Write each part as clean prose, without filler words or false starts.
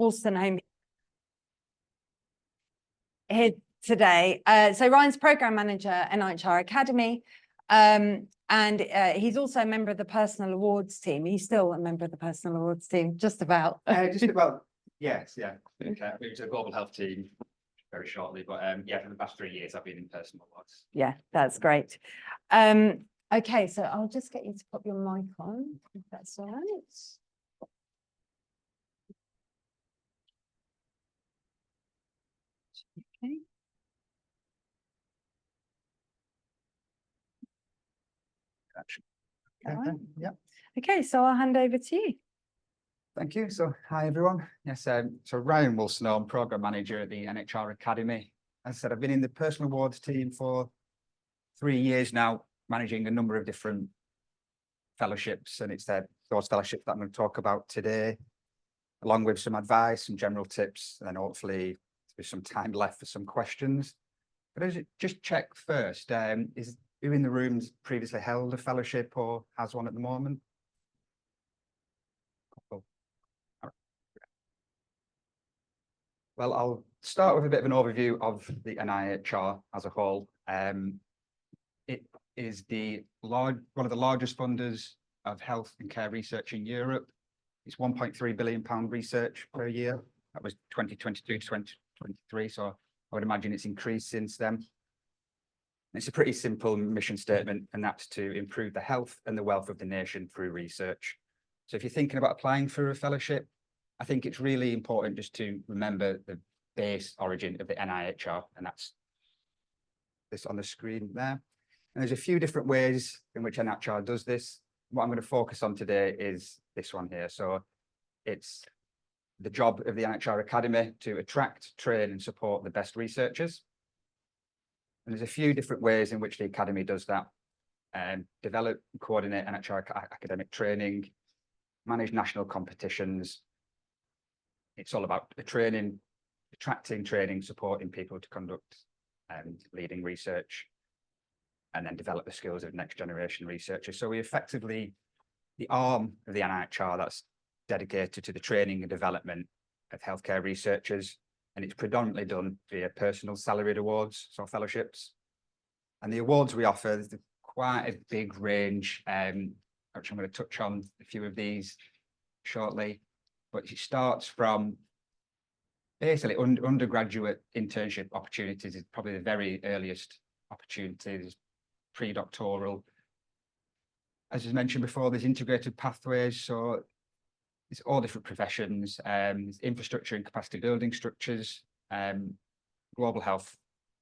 Wolstenholme here today. So Ryan's Programme Manager at NIHR Academy, and he's also a member of the Personal Awards team. He's still a member of the Personal Awards team, just about. Just about, yes, yeah. Moved to the Global Health team very shortly, but yeah, for the past 3 years I've been in Personal Awards. Yeah, that's great. Okay, so I'll just get you to put your mic on, if that's all right. Okay. Okay, yeah. Okay, so I'll hand over to you. Thank you. So, hi everyone. Yes, so Ryan Wolstenholme, Programme Manager at the NIHR Academy. As I said, I've been in the Personal Awards team for 3 years now, managing a number of different fellowships, and it's those fellowships that I'm going to talk about today, along with some advice and general tips, and then hopefully there's some time left for some questions. But as just check first, is who in the room's previously held a fellowship or has one at the moment? Cool. Well, I'll start with a bit of an overview of the NIHR as a whole. It is one of the largest funders of health and care research in Europe. It's £1.3 billion research per year. That was 2022 to 2023, so I would imagine it's increased since then. It's a pretty simple mission statement, and that's to improve the health and the wealth of the nation through research. So if you're thinking about applying for a fellowship, I think it's really important just to remember the base origin of the NIHR, and that's this on the screen there. And there's a few different ways in which NIHR does this. What I'm going to focus on today is this one here. So it's the job of the NIHR Academy to attract, train, and support the best researchers. And there's a few different ways in which the Academy does that. Develop and coordinate NIHR academic training, manage national competitions. It's all about attracting, training, supporting people to conduct and leading research, and then develop the skills of next generation researchers. So we effectively, the arm of the NIHR that's dedicated to the training and development of healthcare researchers, and it's predominantly done via personal salaried awards, so fellowships. And the awards we offer, there's quite a big range, which I'm going to touch on a few of these shortly, but it starts from basically undergraduate internship opportunities is probably the very earliest opportunities, pre-doctoral. As I mentioned before, there's integrated pathways, so it's all different professions, infrastructure and capacity building structures, global health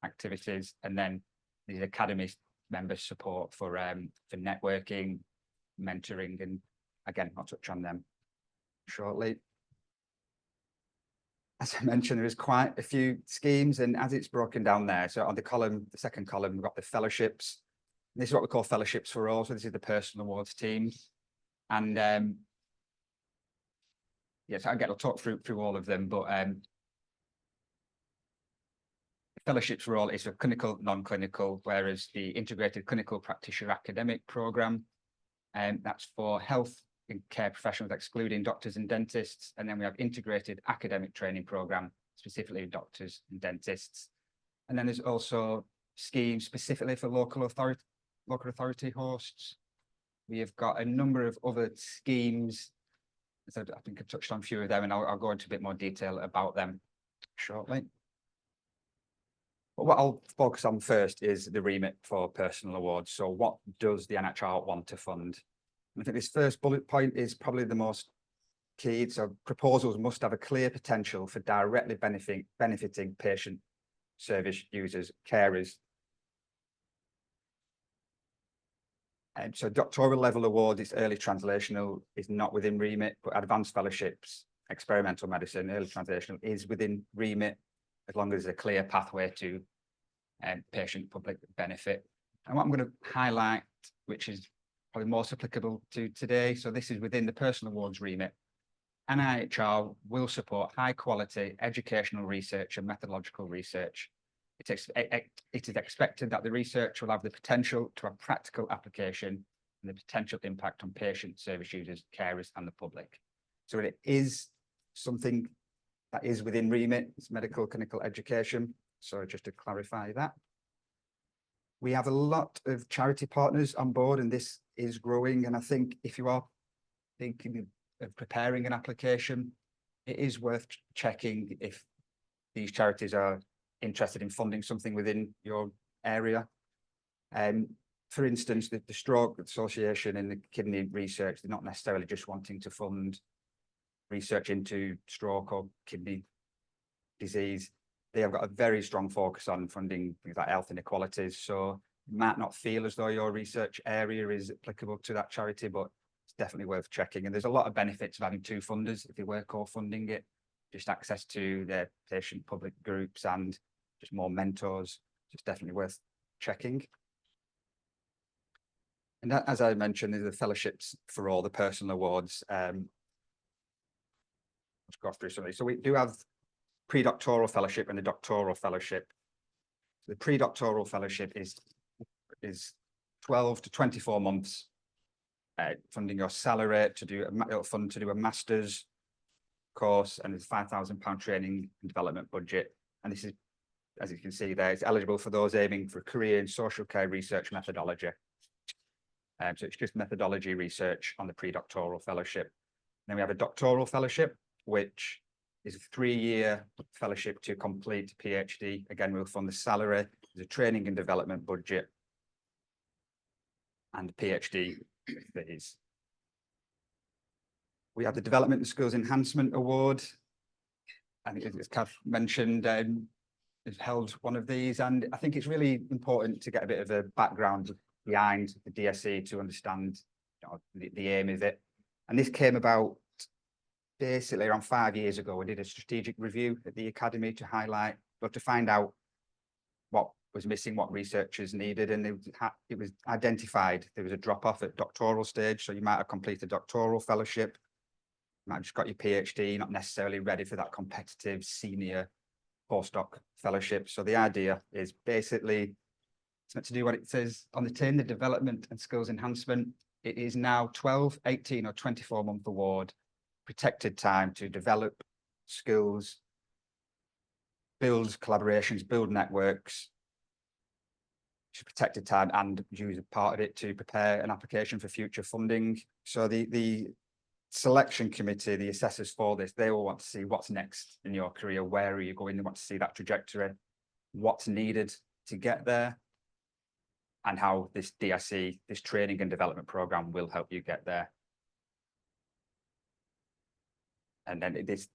activities, and then the academy members support for networking, mentoring, and again, I'll touch on them shortly. As I mentioned, there is quite a few schemes, and as it's broken down there, so on the column, the second column, we've got the fellowships. This is what we call fellowships for all. So this is the personal awards team, and yes, I'll talk through all of them, but fellowships for all is for clinical, non-clinical, whereas the integrated clinical practitioner academic program, and that's for health and care professionals, excluding doctors and dentists. And then we have integrated academic training program, specifically doctors and dentists. And then there's also schemes specifically for local authority hosts. We have got a number of other schemes. So I think I've touched on a few of them, and I'll go into a bit more detail about them shortly. But what I'll focus on first is the remit for personal awards. So what does the NIHR want to fund? And I think this first bullet point is probably the most key. So proposals must have a clear potential for directly benefiting patient service users, carers. And so doctoral level award is early translational, is not within remit, but advanced fellowships, experimental medicine, early translational is within remit, as long as there's a clear pathway to patient public benefit. And what I'm going to highlight, which is probably most applicable to today, so this is within the personal awards remit. NIHR will support high quality educational research and methodological research. It is expected that the research will have the potential to have practical application and the potential impact on patient service users, carers, and the public. So it is something that is within remit, it's medical clinical education. So just to clarify that. We have a lot of charity partners on board, and this is growing. And I think if you are thinking of preparing an application, it is worth checking if these charities are interested in funding something within your area. For instance, the Stroke Association and the kidney research, they're not necessarily just wanting to fund research into stroke or kidney disease. They have got a very strong focus on funding things like health inequalities. So you might not feel as though your research area is applicable to that charity, but it's definitely worth checking. And there's a lot of benefits of having two funders if they were co-funding it, just access to their patient public groups and just more mentors. It's definitely worth checking. And that, as I mentioned, there's the fellowships for all the personal awards. Let's go through some of these. So we do have pre-doctoral fellowship and the doctoral fellowship. The pre-doctoral fellowship is 12 to 24 months, funding your salary to do a master's course, and it's £5,000 training and development budget. And this is, as you can see there, it's eligible for those aiming for a career in social care research methodology. So it's just methodology research on the pre-doctoral fellowship. Then we have a doctoral fellowship, which is a 3-year fellowship to complete PhD. Again, we'll fund the salary, the training and development budget, and the PhD fees. We have the Development and Skills Enhancement Award. I think, as Kath mentioned, has held one of these, and I think it's really important to get a bit of a background behind the DSE to understand, you know, the aim of it. And this came about basically around 5 years ago. We did a strategic review at the Academy to highlight, but to find out what was missing, what researchers needed, and it was identified there was a drop-off at doctoral stage. So you might have completed a doctoral fellowship, you might have just got your PhD, not necessarily ready for that competitive senior postdoc fellowship. So the idea is basically it's meant to do what it says on the tin, the development and skills enhancement. It is now 12, 18 or 24-month award, protected time to develop skills, build collaborations, build networks, protected time, and use a part of it to prepare an application for future funding. So the selection committee, the assessors for this, they all want to see what's next in your career, where are you going, they want to see that trajectory, what's needed to get there, and how this DSE, this training and development program, will help you get there. And then it's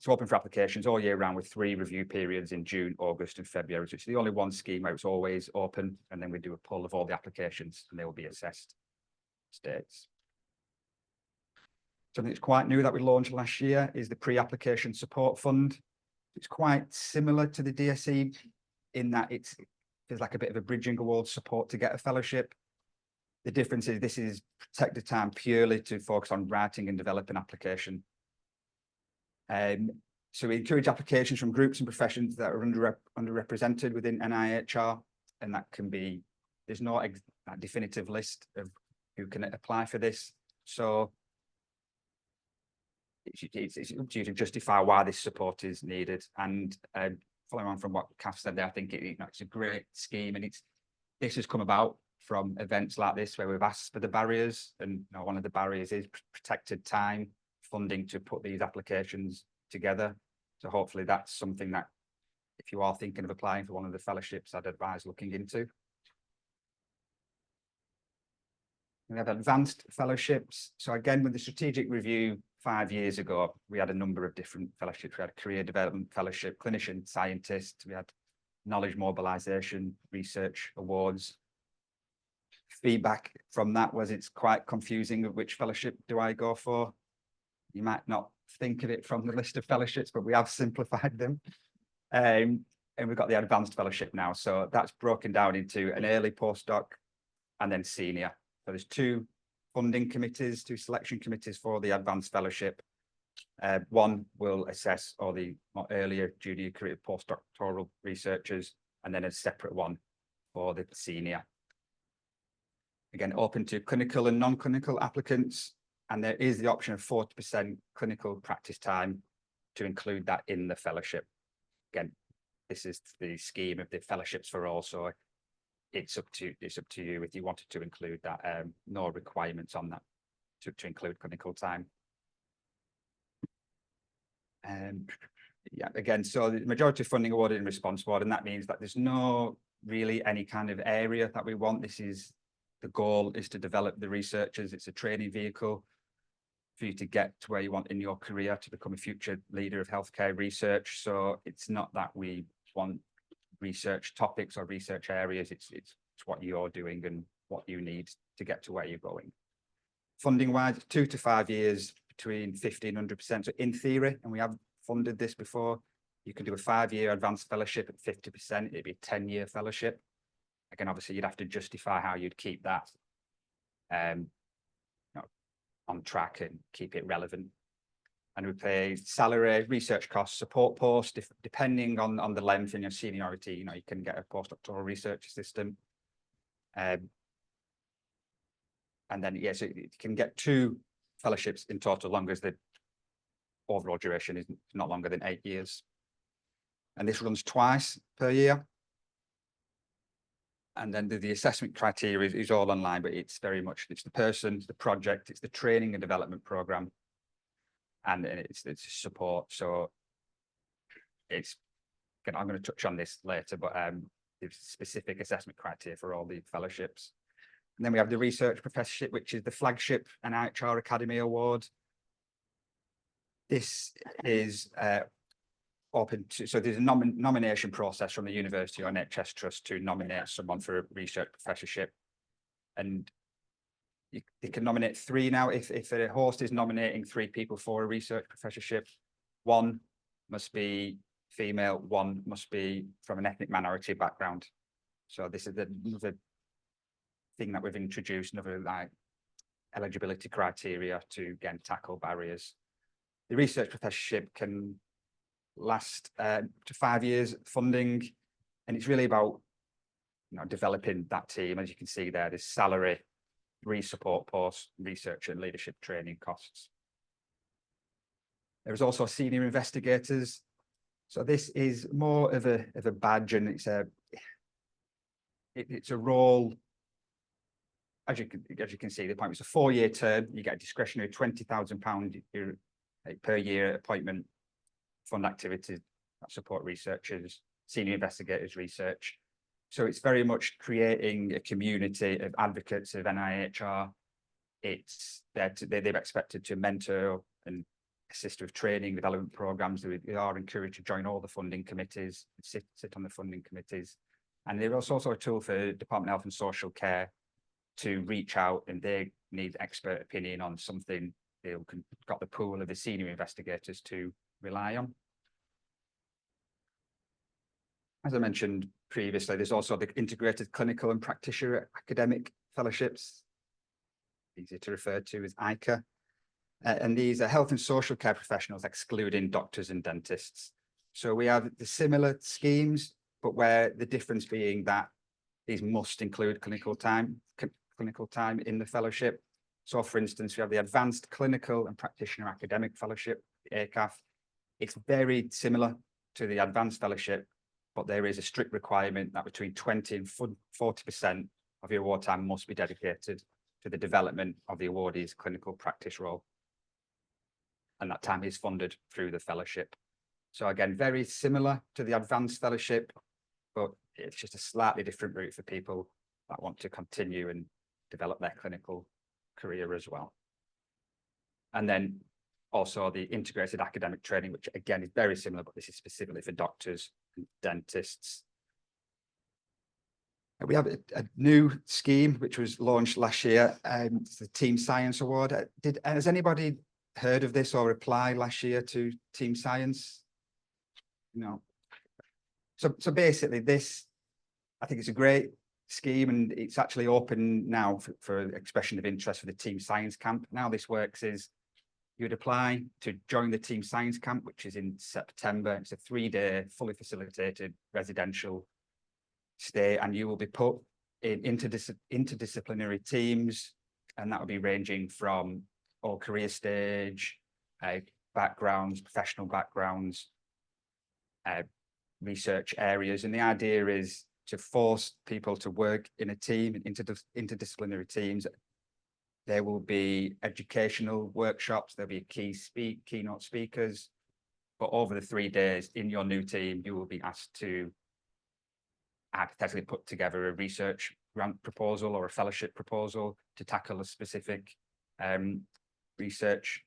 open for applications all year round with 3 review periods in June, August and February. So it's the only one scheme where it's always open, and then we do a poll of all the applications and they will be assessed states. Something that's quite new that we launched last year is the pre-application support fund. It's quite similar to the DSE in that there's like a bit of a bridging award support to get a fellowship. The difference is this is protected time purely to focus on writing and developing application. So we encourage applications from groups and professions that are underrepresented within NIHR, and that can be, there's no definitive list of who can apply for this. So it's up to you to justify why this support is needed. And following on from what Kath said there, I think it's a great scheme, and this has come about from events like this where we've asked for the barriers, and one of the barriers is protected time funding to put these applications together. So hopefully that's something that if you are thinking of applying for one of the fellowships, I'd advise looking into. We have advanced fellowships. So again, with the strategic review 5 years ago, we had a number of different fellowships. We had a career development fellowship, clinician scientist, we had knowledge mobilization, research awards. Feedback from that was it's quite confusing of which fellowship do I go for. You might not think of it from the list of fellowships, but we have simplified them. And we've got the advanced fellowship now. So that's broken down into an early postdoc and then senior. So there's 2 funding committees, 2 selection committees for the advanced fellowship. One will assess all the earlier junior career postdoctoral researchers, and then a separate one for the senior. Again, open to clinical and non-clinical applicants. And there is the option of 40% clinical practice time to include that in the fellowship. Again, this is the scheme of the fellowships for all, so it's up to you if you wanted to include that. No requirements on that to include clinical time. Yeah, again, so the majority of funding awarded in response award, and that means that there's no really any kind of area that we want. This is the goal, is to develop the researchers. It's a training vehicle for you to get to where you want in your career to become a future leader of healthcare research. So it's not that we want research topics or research areas. It's what you're doing and what you need to get to where you're going. Funding wise, 2 to 5 years, between 50 and 100%. So in theory, and we have funded this before, you can do a 5-year advanced fellowship at 50%. It'd be a 10-year fellowship. Again, obviously, you'd have to justify how you'd keep that on track and keep it relevant. And we pay salary, research costs, support post, depending on the length and your seniority. You can get a postdoctoral research assistant. And then, yeah, so you can get 2 fellowships in total, long as the overall duration is not longer than 8 years. And this runs twice per year. And then the assessment criteria is all online, but it's very much, it's the person, it's the project, it's the training and development program, and it's support. So it's, I'm going to touch on this later, but there's specific assessment criteria for all the fellowships. And then we have the research professorship, which is the flagship NIHR Academy Award. This is open to, so there's a nomination process from the university or NHS trust to nominate someone for a research professorship, and they can nominate 3 now. If a host is nominating 3 people for a research professorship, 1 must be female, 1 must be from an ethnic minority background. So this is another thing that we've introduced, another eligibility criteria to again tackle barriers. The research professorship can last to 5 years funding, and it's really about developing that team. As you can see there, there's salary, 3 support posts, research and leadership training costs. There's also senior investigators. So this is more of a badge, and it's a role. As you can see, the appointment's a 4-year term. You get a discretionary £20,000 per year appointment fund activities that support researchers, senior investigators research. So it's very much creating a community of advocates of NIHR. They're expected to mentor and assist with training, development programs. They are encouraged to join all the funding committees, sit on the funding committees. And they're also a tool for Department of Health and Social Care to reach out, and they need expert opinion on something. They've got the pool of the senior investigators to rely on. As I mentioned previously, there's also the integrated clinical and practitioner academic fellowships, easy to refer to as ICA. And these are health and social care professionals, excluding doctors and dentists. So we have the similar schemes, but where the difference being that these must include clinical time in the fellowship. So for instance, we have the Advanced Clinical and Practitioner Academic Fellowship, the ACAF. It's very similar to the Advanced Fellowship, but there is a strict requirement that between 20 and 40% of your award time must be dedicated to the development of the awardee's clinical practice role. And that time is funded through the fellowship. So again, very similar to the Advanced Fellowship, but it's just a slightly different route for people that want to continue and develop their clinical career as well. And then also the integrated academic training, which again is very similar, but this is specifically for doctors and dentists. We have a new scheme which was launched last year. It's the Team Science Award. Has anybody heard of this or applied last year to Team Science? No. So basically this, I think it's a great scheme, and it's actually open now for expression of interest for the Team Science Camp. Now this works is you would apply to join the Team Science Camp, which is in September. It's a 3-day, fully facilitated residential stay, and you will be put in interdisciplinary teams, and that will be ranging from all career stage, backgrounds, professional backgrounds, research areas. And the idea is to force people to work in a team, interdisciplinary teams. There will be educational workshops, there'll be keynote speakers, but over the 3 days in your new team, you will be asked to hypothetically put together a research grant proposal or a fellowship proposal to tackle a specific research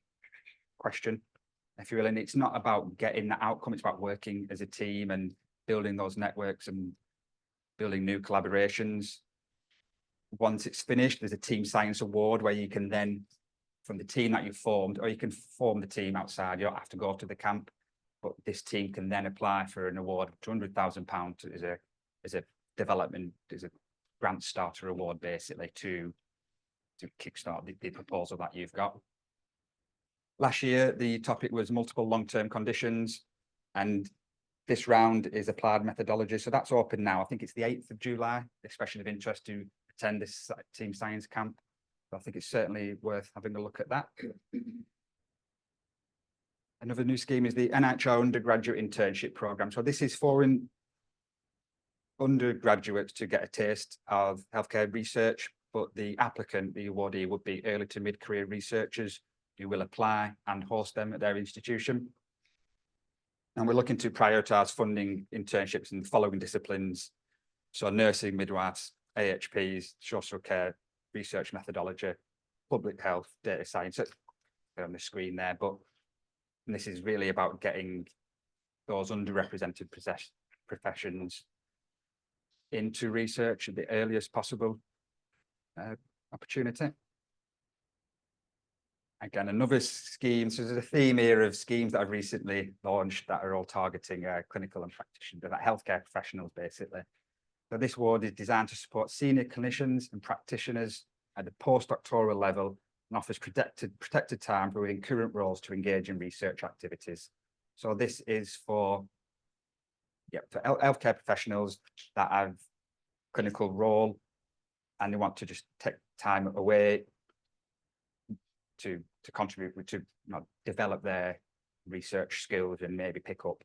question, if you will. And it's not about getting the outcome, it's about working as a team and building those networks and building new collaborations. Once it's finished, there's a team science award where you can then, from the team that you've formed, or you can form the team outside, you don't have to go to the camp, but this team can then apply for an award of £200,000 as a development, as a grant starter award, basically, to kickstart the proposal that you've got. Last year, the topic was multiple long-term conditions, and this round is applied methodology. So that's open now. I think it's the 8th of July, expression of interest to attend this team science camp. So I think it's certainly worth having a look at that. Another new scheme is the NIHR undergraduate internship program. So this is for undergraduates to get a taste of healthcare research, but the applicant, the awardee, would be early to mid-career researchers who will apply and host them at their institution. And we're looking to prioritise funding internships in the following disciplines. So nursing, midwives, AHPs, social care, research methodology, public health, data science. On the screen there, but this is really about getting those underrepresented professions into research at the earliest possible opportunity. Again, another scheme. So there's a theme here of schemes that I've recently launched that are all targeting clinical and practitioners, like healthcare professionals, basically. So this award is designed to support senior clinicians and practitioners at the postdoctoral level and offers protected time for within current roles to engage in research activities. So this is for healthcare professionals that have clinical role and they want to just take time away to contribute to develop their research skills and maybe pick up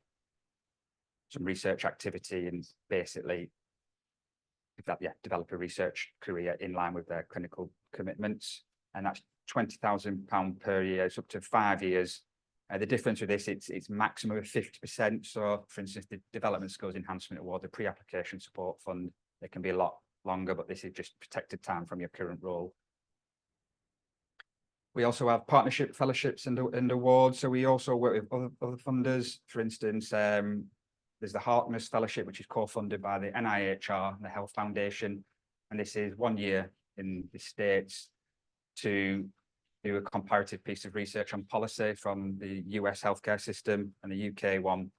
some research activity and basically develop a research career in line with their clinical commitments. And that's £20,000 per year. It's up to 5 years. The difference with this, it's maximum of 50%. So, for instance, the Development Skills Enhancement Award, the Pre-Application Support Fund, it can be a lot longer, but this is just protected time from your current role. We also have partnership fellowships and awards. So we also work with other funders. For instance, there's the Harkness Fellowship, which is co-funded by the NIHR and the Health Foundation. And this is 1 year in the States to do a comparative piece of research on policy from the US healthcare system and the UK one,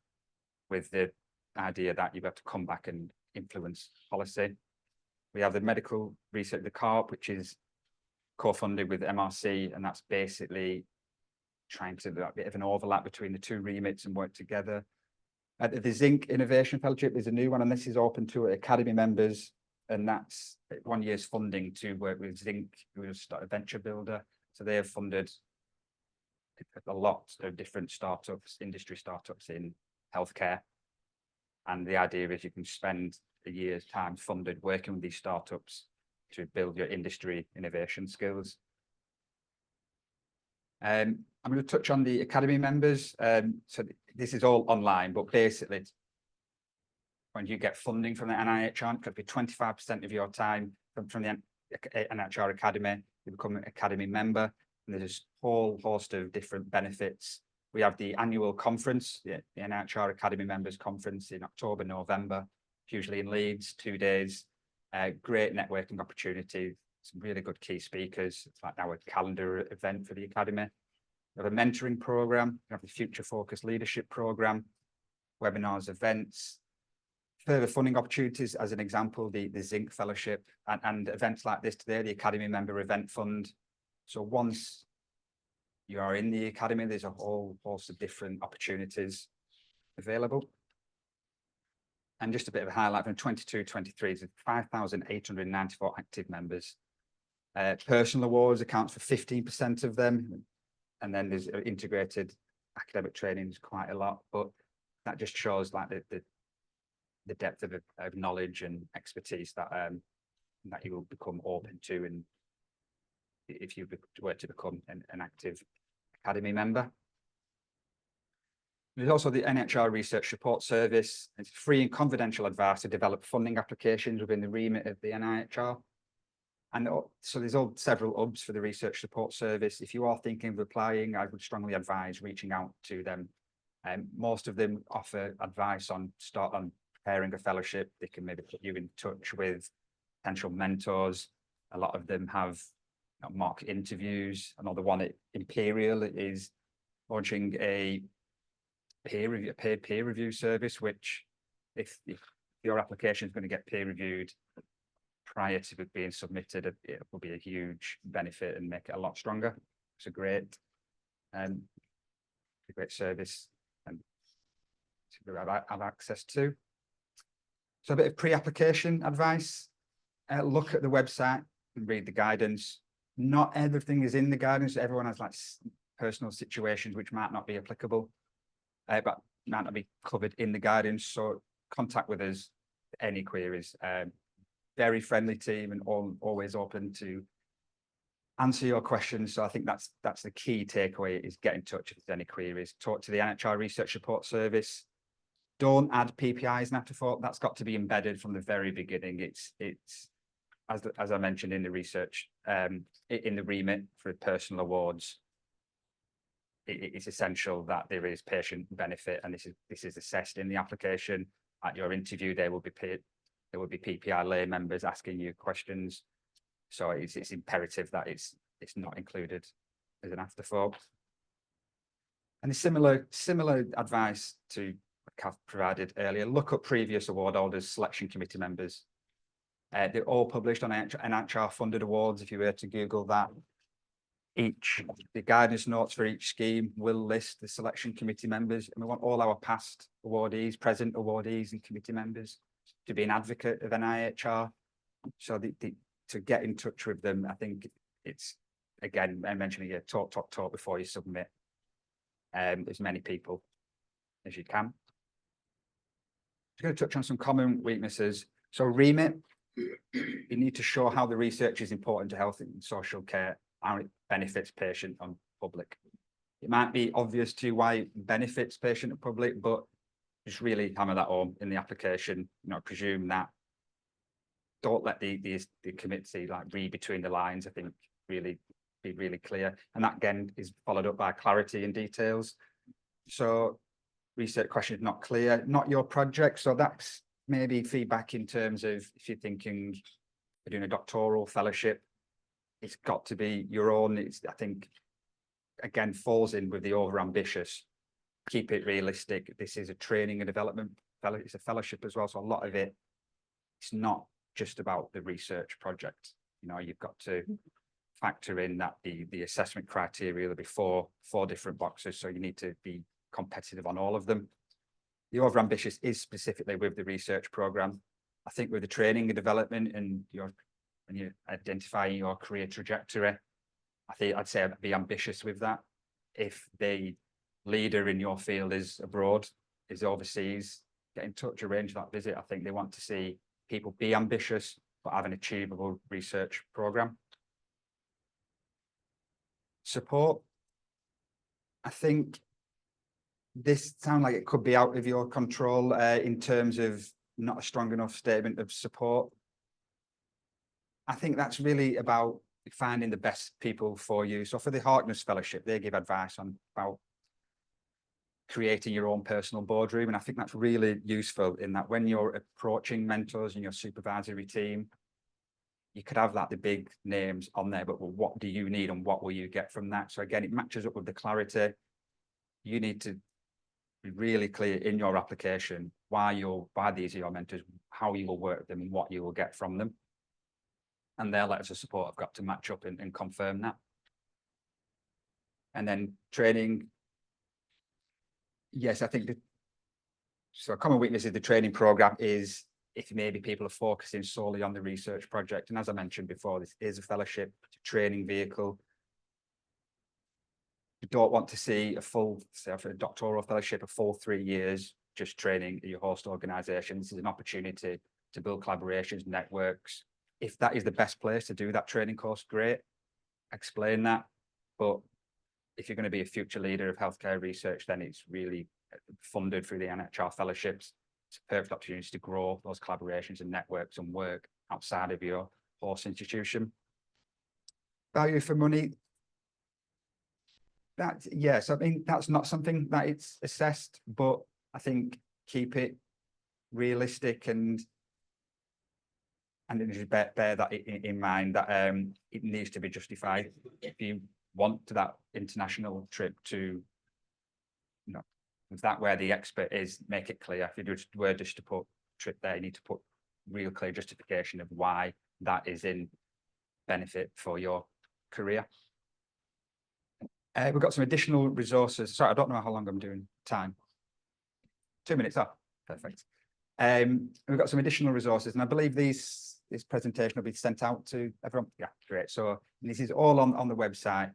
with the idea that you have to come back and influence policy. We have the medical research, the CARP, which is co-funded with MRC, and that's basically trying to do a bit of an overlap between the two remits and work together. The Zinc Innovation Fellowship is a new one, and this is open to Academy members, and that's 1 year's funding to work with Zinc, who is a venture builder. So they have funded a lot of different startups, industry startups in healthcare. And the idea is you can spend a year's time funded working with these startups to build your industry innovation skills. I'm going to touch on the Academy members. So this is all online, but basically, when you get funding from the NIHR, it could be 25% of your time from the NIHR Academy. You become an Academy member, and there's a whole host of different benefits. We have the annual conference, the NIHR Academy Members Conference in October, November, usually in Leeds, 2 days. Great networking opportunity, some really good key speakers. It's like our calendar event for the Academy. We have a mentoring program, we have the Future Focused Leadership program, webinars, events, further funding opportunities, as an example, the Zinc Fellowship and events like this today, the Academy Member Event Fund. So once you are in the Academy, there's a whole host of different opportunities available. And just a bit of a highlight from 22-23, there's 5,894 active members. Personal awards accounts for 15% of them. And then there's integrated academic training is quite a lot, but that just shows like the depth of knowledge and expertise that that you will become open to, and if you were to become an active academy member. There's also the NIHR Research Support Service. It's free and confidential advice to develop funding applications within the remit of the NIHR. And so there's several hubs for the Research Support Service. If you are thinking of applying, I would strongly advise reaching out to them. Most of them offer advice on preparing a fellowship. They can maybe put you in touch with potential mentors. A lot of them have mock interviews. Another one at Imperial is launching a paid peer review service, which if your application is going to get peer reviewed prior to it being submitted, it will be a huge benefit and make it a lot stronger. It's a great service and to have access to. So a bit of pre-application advice. Look at the website and read the guidance. Not everything is in the guidance. Everyone has like personal situations which might not be applicable, but might not be covered in the guidance. So contact with us, any queries. Very friendly team and always open to answer your questions. So I think that's the key takeaway, is get in touch if there's any queries. Talk to the NIHR Research Support Service. Don't add PPIs and afterthought. That's got to be embedded from the very beginning. It's as I mentioned in the research, in the remit for personal awards, it's essential that there is patient benefit, and this is assessed in the application. At your interview, there will be PPI lay members asking you questions, so it's imperative that it's not included as an afterthought. And similar advice to what Kath provided earlier. Look up previous award holders, selection committee members. They're all published on NIHR funded awards. If you were to Google that, the guidance notes for each scheme will list the selection committee members, and we want all our past awardees, present awardees and committee members to be an advocate of NIHR. So to get in touch with them, I think it's, again, I mentioned here, talk before you submit as many people as you can. I'm going to touch on some common weaknesses. So remit, you need to show how the research is important to health and social care, how it benefits patient and public. It might be obvious to you why it benefits patient and public, but just really hammer that home in the application. Presume that. Don't let the committee like read between the lines. I think really be really clear, and that again is followed up by clarity and details. So research question is not clear, not your project. So that's maybe feedback in terms of if you're thinking you're doing a doctoral fellowship, it's got to be your own. I think, again, falls in with the over-ambitious. Keep it realistic. This is a training and development it's a fellowship as well. So a lot of it's not just about the research project. You've got to factor in that the assessment criteria will be four different boxes. So you need to be competitive on all of them. The over-ambitious is specifically with the research program. I think with the training and development and when you're identifying your career trajectory, I'd say be ambitious with that. If the leader in your field is abroad, is overseas, get in touch, arrange that visit. I think they want to see people be ambitious, but have an achievable research program. Support. I think this sounds like it could be out of your control in terms of not a strong enough statement of support. I think that's really about finding the best people for you. So for the Harkness Fellowship, they give advice about creating your own personal boardroom. And I think that's really useful in that when you're approaching mentors and your supervisory team, you could have the big names on there, but what do you need and what will you get from that? So again, it matches up with the clarity. You need to be really clear in your application why these are your mentors, how you will work with them and what you will get from them. And their letters of support have got to match up and confirm that. And then training. Yes, I think so a common weakness of the training program is if maybe people are focusing solely on the research project. And as I mentioned before, this is a fellowship, it's a training vehicle. You don't want to see a full, say, for a doctoral fellowship, a full 3 years just training at your host organisation. This is an opportunity to build collaborations, networks. If that is the best place to do that training course, great. Explain that. But if you're going to be a future leader of healthcare research, then it's really funded through the NIHR fellowships. It's a perfect opportunity to grow those collaborations and networks and work outside of your host institution. Value for money. That, yes, I mean, that's not something that it's assessed, but I think keep it realistic and just bear that in mind, that it needs to be justified. If you want to that international trip to, you know, if that where the expert is, make it clear. If you were just to put trip there, you need to put real clear justification of why that is in benefit for your career. We've got some additional resources. Sorry, I don't know how long I'm doing time. 2 minutes up. Perfect. We've got some additional resources, and I believe this presentation will be sent out to everyone. Yeah, great. So this is all on the website,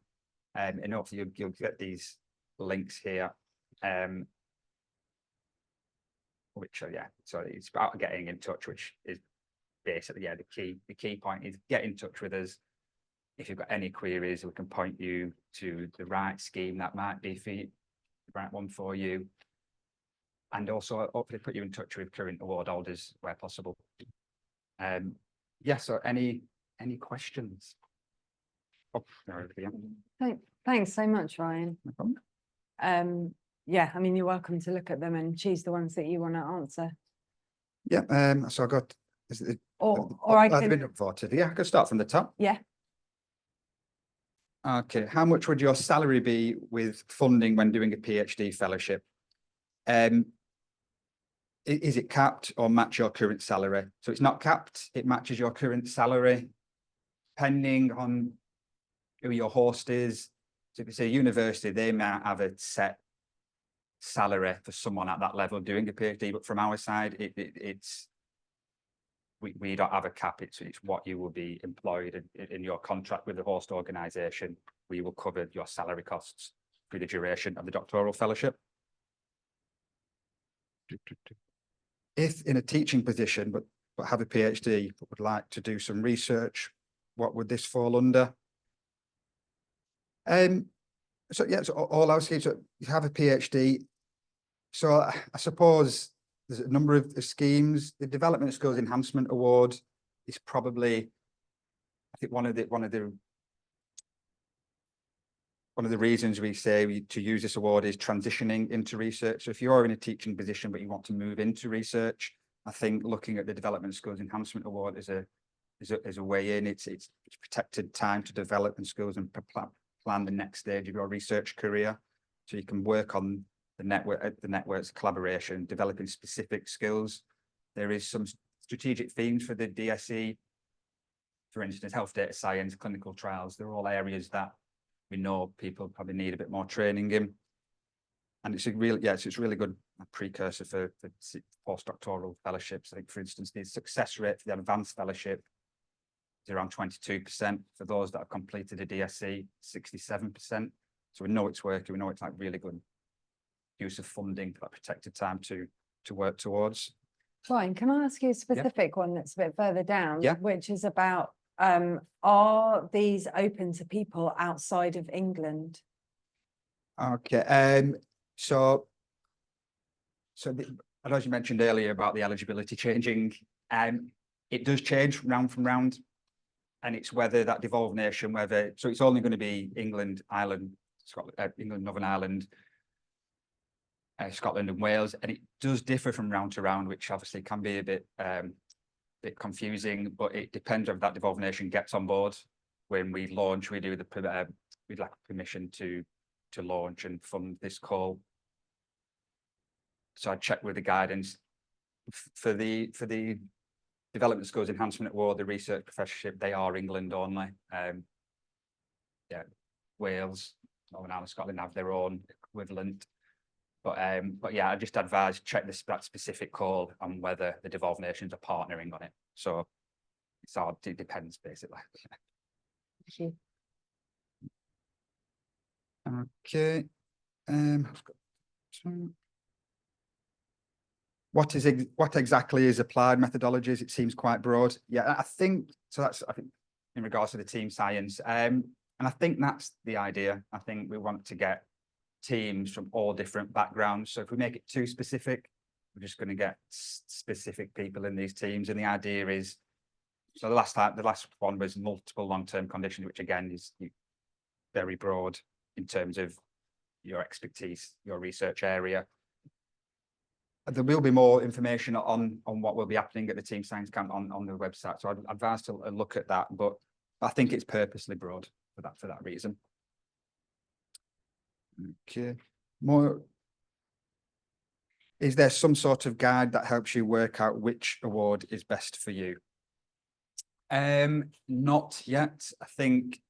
and hopefully you'll get these links here. Which yeah, so it's about getting in touch, which is basically, yeah, the key point is get in touch with us. If you've got any queries, we can point you to the right scheme that might be for you, the right one for you. And also hopefully put you in touch with current award holders where possible. Yeah, so any questions? Oh, no, Thanks so much, Ryan. no problem. Yeah, I mean, you're welcome to look at them and choose the ones that you want to answer. Yeah, so I got, is it, Or I I've can, been voted. Yeah, I could start from the top. yeah. Okay, how much would your salary be with funding when doing a PhD fellowship? Is it capped or match your current salary? So it's not capped, it matches your current salary, depending on who your host is. So if it's a university, they might have a set salary for someone at that level doing a PhD, but from our side, we don't have a cap. It's what you will be employed in your contract with the host organisation. We will cover your salary costs through the duration of the doctoral fellowship. If in a teaching position, but have a PhD, but would like to do some research, what would this fall under? So yeah, so all our schemes, so you have a PhD. So I suppose there's a number of schemes. The Development Skills Enhancement Award is probably, I think, one of the reasons we say to use this award is transitioning into research. So if you're in a teaching position but you want to move into research, I think looking at the Development Skills Enhancement Award is a way in. It's protected time to develop and skills and plan the next stage of your research career. So you can work on the network's collaboration, developing specific skills. There is some strategic themes for the DSE, for instance, health data science, clinical trials. They're all areas that we know people probably need a bit more training in. And it's a really, it's really good precursor for postdoctoral fellowships. I think, for instance, the success rate for the advanced fellowship is around 22%. For those that have completed a DSE, 67%. So we know it's working. We know it's like really good use of funding for that protected time to work towards. Ryan, can I ask you a specific one that's a bit further down, Yeah. which is about, are these open to people outside of England? Okay, so as you mentioned earlier about the eligibility changing, it does change round from round, and it's whether that devolved nation, so it's only going to be England, Ireland, Scotland, England, Northern Ireland, Scotland and Wales, and it does differ from round to round, which obviously can be a bit confusing, but it depends if that devolved nation gets on board. When we launch, we'd like permission to launch and fund this call. So I checked with the guidance for the Development Skills Enhancement Award, the research professorship. They are England only. Yeah, Wales, Northern Ireland, Scotland have their own equivalent. But yeah, I just advise check that specific call on whether the devolved nations are partnering on it. So it depends basically. Thank you. Okay. I've got what exactly is applied methodologies? It seems quite broad. Yeah, I think so. I think in regards to the team science, and I think that's the idea. I think we want to get teams from all different backgrounds. So if we make it too specific, we're just going to get specific people in these teams. And the idea is, so the last one was multiple long-term conditions, which again is very broad in terms of your expertise, your research area. There will be more information on what will be happening at the team science camp on the website. So I'd advise to look at that, but I think it's purposely broad for that reason. Okay. Is there some sort of guide that helps you work out which award is best for you? Not yet. I think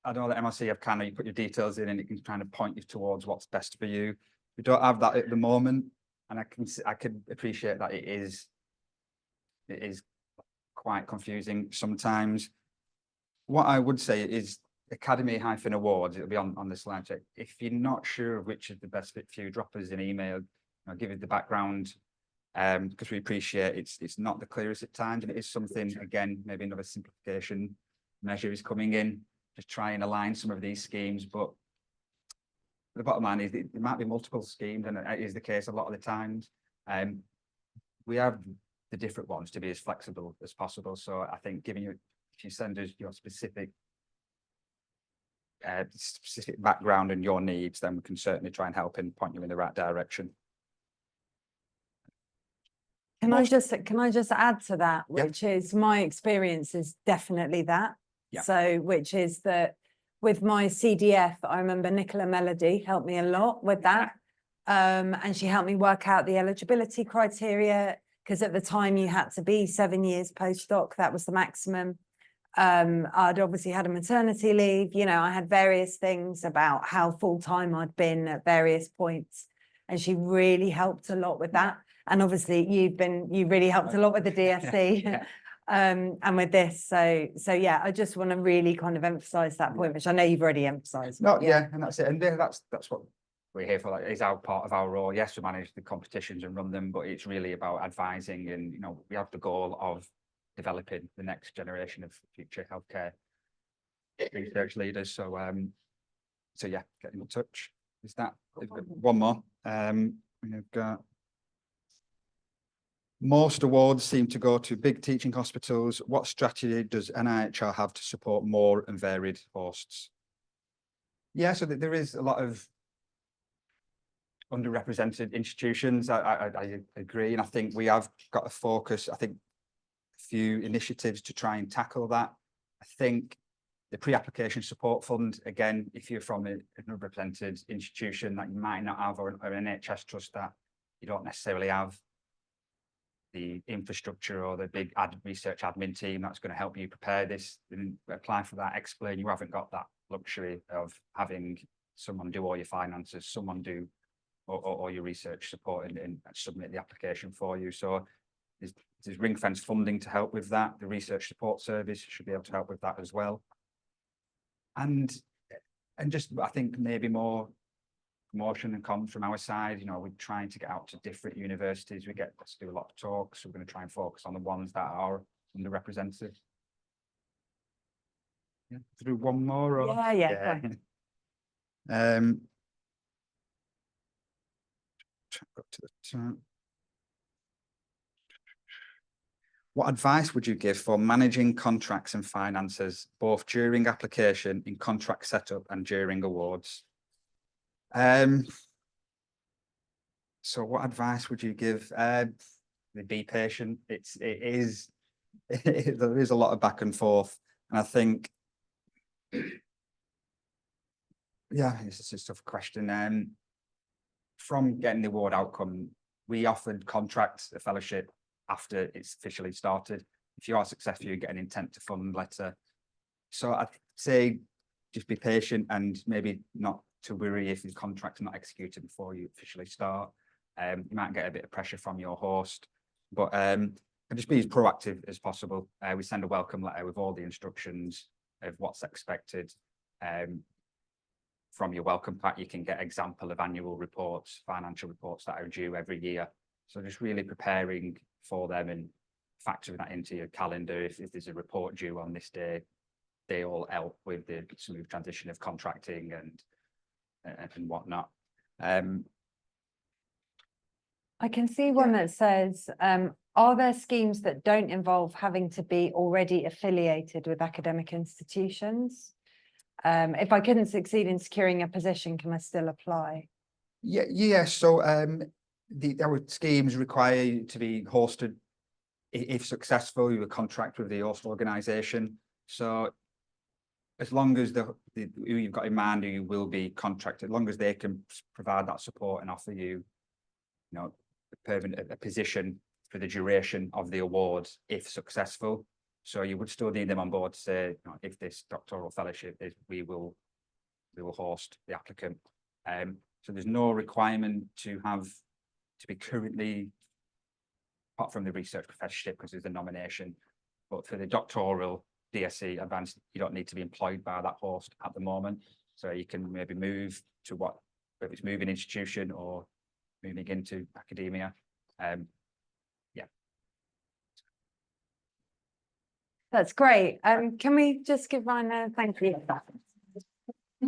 I know that MRC have you put your details in and it can kind of point you towards what's best for you. We don't have that at the moment, and I could appreciate that it is quite confusing sometimes. What I would say is Academy-awards, it'll be on the slide check. If you're not sure of which is the best fit for you, drop us an email, give it the background, because we appreciate it's not the clearest at times, and it is something, again, maybe another simplification measure is coming in, just try and align some of these schemes. But the bottom line is there might be multiple schemes, and it is the case a lot of the times. We have the different ones to be as flexible as possible. So I think if you send us your specific background and your needs, then we can certainly try and help and point you in the right direction. Can I just add to that, Yeah. which is my experience is definitely that. Yeah. So, which is that with my CDF, I remember Nicola Melody helped me a lot with that. And she helped me work out the eligibility criteria, because at the time you had to be 7 years postdoc, that was the maximum. I'd obviously had a maternity leave, I had various things about how full-time I'd been at various points, and she really helped a lot with that. And obviously you really helped a lot with the DSC. Yeah. And with this, so yeah, I just want to really kind of emphasize that point, which I know you've already emphasized. No, yeah, and that's it, and that's what we're here for. Like, is our part of our role. Yes, we manage the competitions and run them, but it's really about advising, and we have the goal of developing the next generation of future healthcare research leaders. So yeah, get in touch. Is that one more? We've got most awards seem to go to big teaching hospitals. What strategy does NIHR have to support more and varied hosts? Yeah, so there is a lot of underrepresented institutions. I agree, and I think we have got a focus. I think a few initiatives to try and tackle that. I think the pre-application support fund, again, if you're from an underrepresented institution that you might not have, or an NHS trust that you don't necessarily have the infrastructure or the big research admin team that's going to help you prepare this, and apply for that, explain you haven't got that luxury of having someone do all your finances, someone do or your research support, and submit the application for you. So there's ring-fence funding to help with that. The research support service should be able to help with that as well. And just, I think, maybe more promotion and comms from our side. We're trying to get out to different universities. We get to do a lot of talks. So we're going to try and focus on the ones that are underrepresented. Yeah, through one more. Or... Yeah. Go to the top. What advice would you give for managing contracts and finances, both during application, in contract setup, and during awards? So what advice would you give? Be patient. There is a lot of back and forth, and I think, yeah, it's just a tough question. From getting the award outcome, we offered contract a fellowship after it's officially started. If you are successful, you get an intent to fund letter. So I'd say just be patient, and maybe not to worry if the contract's not executed before you officially start. You might get a bit of pressure from your host, but just be as proactive as possible. We send a welcome letter with all the instructions of what's expected from your welcome pack, you can get example of annual reports, financial reports that are due every year. So just really preparing for them and factoring that into your calendar. If there's a report due on this day, they all help with the smooth transition of contracting and whatnot. I can see one that says, are there schemes that don't involve having to be already affiliated with academic institutions? If I couldn't succeed in securing a position, can I still apply? Yeah. So our schemes require you to be hosted. If successful, you will contract with the host organisation. So as long as who you've got in mind, who you will be contracted, as long as they can provide that support and offer you, a position for the duration of the awards, if successful. So you would still need them on board to say, if this doctoral fellowship is, we will host the applicant. So there's no requirement to be currently, apart from the research professorship, because there's a nomination, but for the doctoral DSc advanced, you don't need to be employed by that host at the moment. So you can maybe move to whether it's moving institution or moving into academia. Yeah. That's great. Can we just give Ryan a thank you?